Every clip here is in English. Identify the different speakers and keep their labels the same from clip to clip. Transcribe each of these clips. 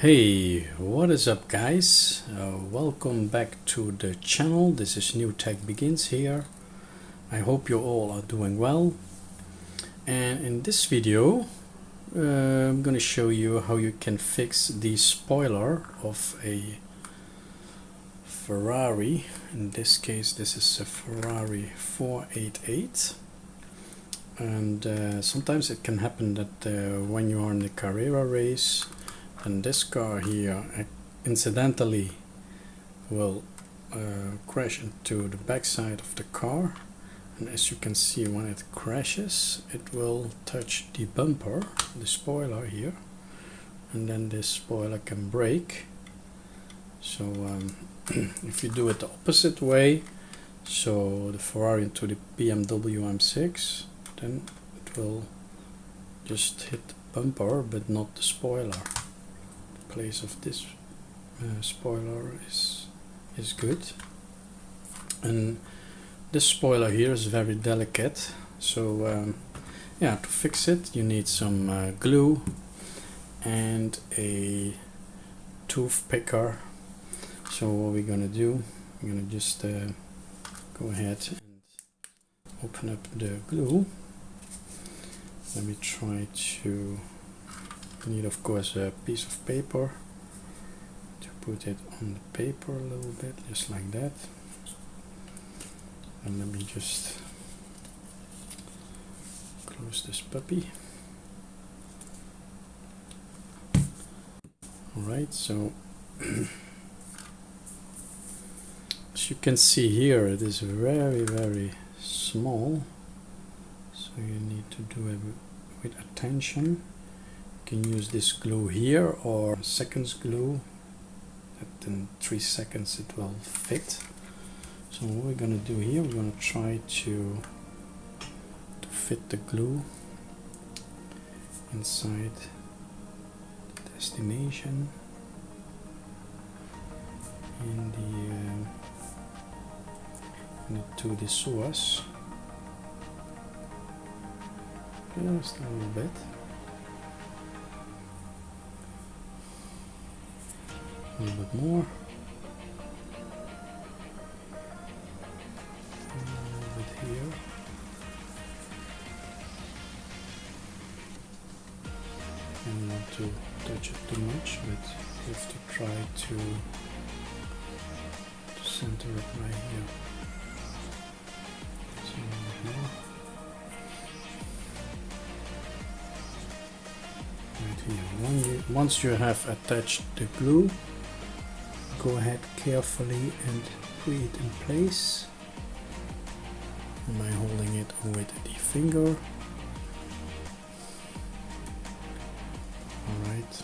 Speaker 1: Hey, what is up guys? Welcome back to the channel. This is New Tech Begins here. I hope you all are doing well. And in this video I'm going to show you how you can fix the spoiler of a Ferrari. In this case this is a Ferrari 488. And sometimes it can happen that when you are in the Carrera race, and this car here incidentally will crash into the back side of the car, and as you can see, when it crashes it will touch the bumper, the spoiler here, and then this spoiler can break. So if you do it the opposite way, so the Ferrari into the BMW M6, then it will just hit the bumper but not the spoiler. Place of this spoiler is good, and this spoiler here is very delicate, so yeah, to fix it you need some glue and a toothpicker. So what we're gonna do, we're gonna just go ahead and open up the glue. Let me try to need, of course, a piece of paper to put it on the paper a little bit, just like that. And let me just close this puppy. Alright, so as you can see here, it is very small, so you need to do it with attention. You can use this glue here or seconds glue, that in 3 seconds it will fit. So what we're gonna do here, we're gonna try to fit the glue inside the destination into the source. Just a little bit. A little bit more. A little bit here. And not to touch it too much, but you have to try to center it right here. So a little bit more. Right here. Once you have attached the glue, go ahead carefully and put it in place by holding it with the finger. Alright.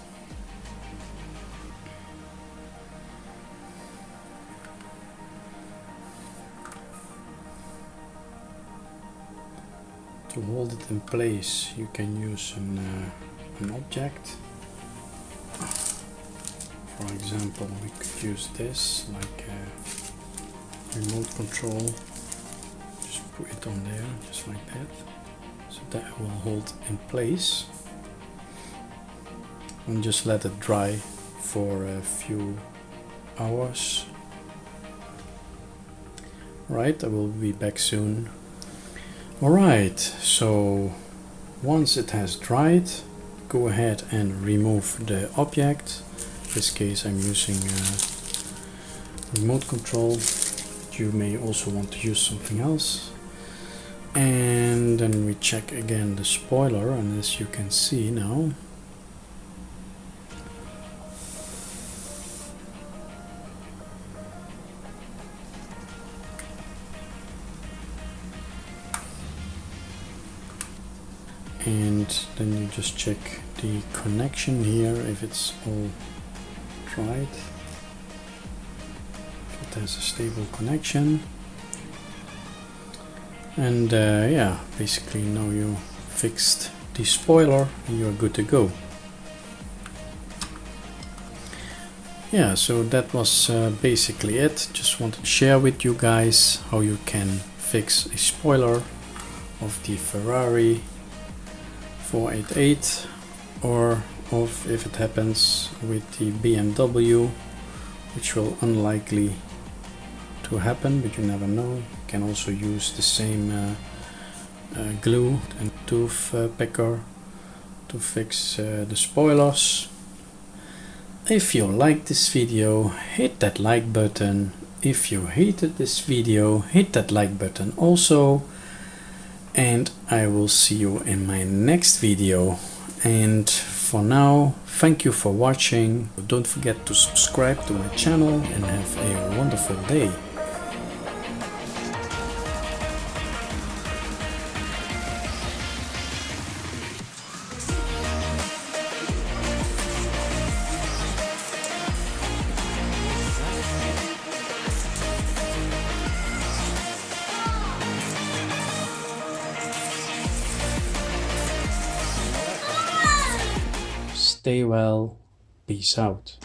Speaker 1: To hold it in place, you can use an object. For example, we could use this like a remote control. Just put it on there, just like that, so that it will hold in place. And just let it dry for a few hours. Right, I will be back soon. Alright, so once it has dried, go ahead and remove the object. In this case I'm using a remote control. You may also want to use something else. And then we check again the spoiler, and as you can see now, and then you just check the connection here, if it's all right, if it has a stable connection. And yeah, basically now you fixed the spoiler and you're good to go. Yeah, so that was basically it. Just wanted to share with you guys how you can fix a spoiler of the Ferrari 488 or of if it happens with the BMW, which will unlikely to happen, but you never know. You can also use the same glue and toothpicker to fix the spoilers. If you liked this video, hit that like button. If you hated this video, hit that like button also. And I will see you in my next video. And for now, thank you for watching. Don't forget to subscribe to my channel and have a wonderful day. Stay well. Peace out.